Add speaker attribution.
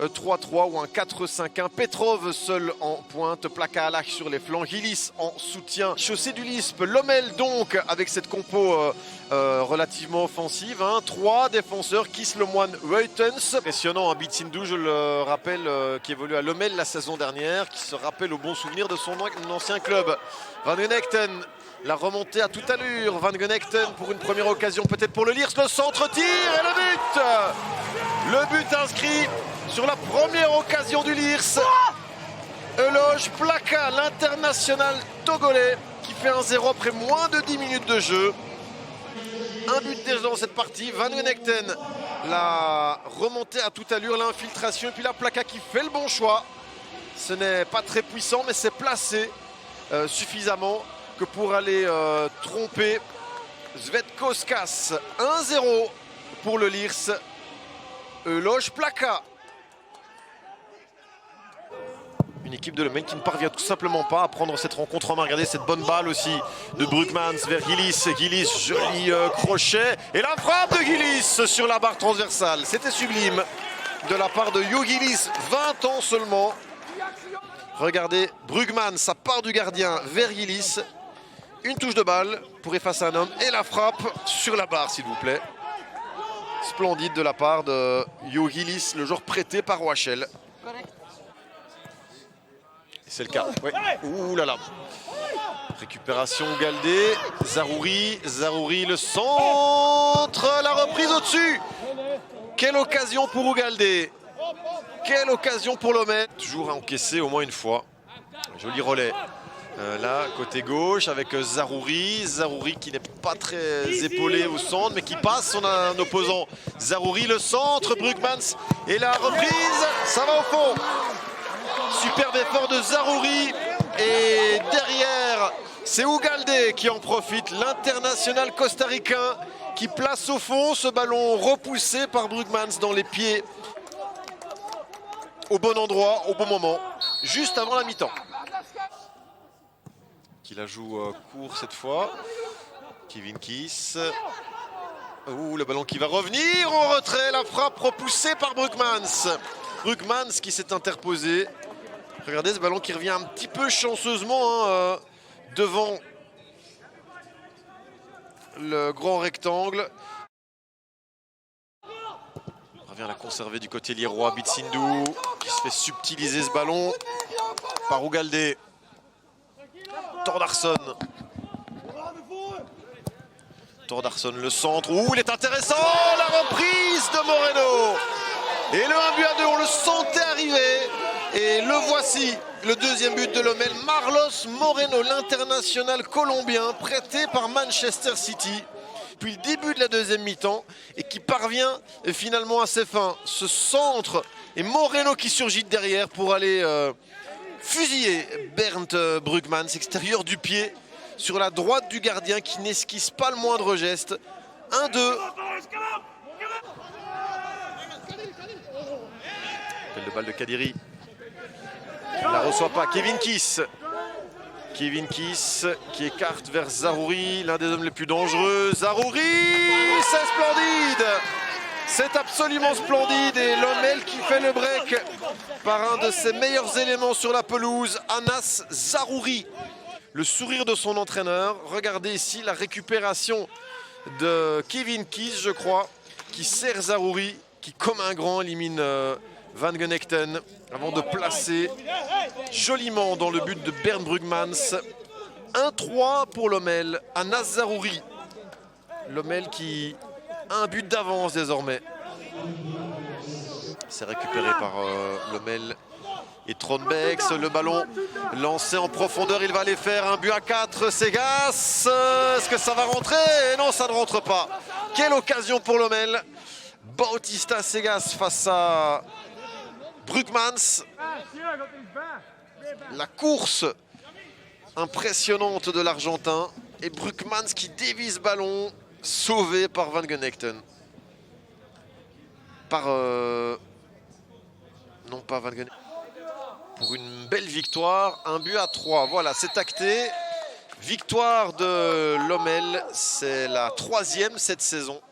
Speaker 1: 3-3 ou un 4-5-1. Petrov seul en pointe, Plaka sur les flancs, Gillis en soutien. Chaussée du Lisp, Lommel donc avec cette compo relativement offensive. 3 défenseurs, Kiss, Lemoine, Reutens. Impressionnant, Bitsindou, je le rappelle, qui évolue à Lommel la saison dernière, qui se rappelle au bon souvenir de son ancien club. Van Genechten, la remontée à toute allure. Van Genechten pour une première occasion, peut-être pour le Lierse. Le centre-tir et le but. Le but inscrit sur la première occasion du Lierse. Eloge Plaka, l'international togolais, qui fait 1-0 après moins de 10 minutes de jeu. Un but déjà dans cette partie. Van Genechten, la remontée à toute allure, l'infiltration. Et puis la Plaka qui fait le bon choix. Ce n'est pas très puissant, mais c'est placé suffisamment que pour aller tromper Zvetkauskas. 1-0 pour le Lierse. Eloge Plaka. Une équipe de Lommel qui ne parvient tout simplement pas à prendre cette rencontre en main. Regardez cette bonne balle aussi de Brugmans vers Gillis. Gillis, joli crochet. Et la frappe de Gillis sur la barre transversale. C'était sublime de la part de Jo Gillis, 20 ans seulement. Regardez, Brugmans, ça part du gardien vers Gillis. Une touche de balle pour effacer un homme. Et la frappe sur la barre, s'il vous plaît. Splendide de la part de Jo Gillis, le joueur prêté par Roachel. C'est le cas. Oui. Ouh là là. Récupération Galdé. Zaroury. Zaroury, le centre. La reprise au-dessus. Quelle occasion pour Ougaldé. Quelle occasion pour Lommel. Toujours à encaisser au moins une fois. Joli relais. Là, côté gauche, avec Zaroury. Zaroury qui n'est pas très épaulé au centre, mais qui passe son opposant. Zaroury, le centre. Brugmans. Et la reprise. Ça va au fond. Superbe effort de Zaroury. Et derrière, c'est Ougaldé qui en profite. L'international costaricain qui place au fond ce ballon repoussé par Brugmans dans les pieds. Au bon endroit, au bon moment, juste avant la mi-temps. Qui la joue court cette fois. Kevin Kiss. Ouh, le ballon qui va revenir en retrait. La frappe repoussée par Brugmans. Brugmans qui s'est interposé. Regardez ce ballon qui revient un petit peu chanceusement devant le grand rectangle. On revient à la conserver du côté lierrois. Bitsindou qui se fait subtiliser ce ballon par Ougaldé. Thordarson. Thordarson, le centre. Ouh, il est intéressant. La reprise de Moreno. Et le 1-2, on le sentait arriver. Et le voici, le deuxième but de Lommel. Marlos Moreno, l'international colombien, prêté par Manchester City depuis le début de la deuxième mi-temps et qui parvient finalement à ses fins. Ce centre et Moreno qui surgit derrière pour aller fusiller Bernd Brugmans, extérieur du pied, sur la droite du gardien qui n'esquisse pas le moindre geste. 1-2. Appel de balle de Kadiri. Il ne la reçoit pas. Kevin Kiss. Kevin Kiss qui écarte vers Zaroury, l'un des hommes les plus dangereux. Zaroury, c'est splendide. C'est absolument splendide. Et Lommel qui fait le break par un de ses meilleurs éléments sur la pelouse, Anas Zaroury. Le sourire de son entraîneur. Regardez ici la récupération de Kevin Kiss, je crois, qui sert Zaroury, qui comme un grand élimine Van Genechten avant de placer joliment dans le but de Bernd Brugmans. 1-3 pour Lommel, Anas Zaroury. Lommel qui a un but d'avance désormais. C'est récupéré par Lommel et Tronbex. Le ballon lancé en profondeur, il va aller faire un but à 4. Segas, est-ce que ça va rentrer? Non, ça ne rentre pas. Quelle occasion pour Lommel. Bautista Segas face à Brugmans. La course impressionnante de l'Argentin. Et Brugmans qui dévie ce ballon, sauvé par Van Genechten. Par... non, pas Van Genechten. Pour une belle victoire, 1-3. Voilà, c'est acté. Victoire de Lommel, c'est la 3e cette saison.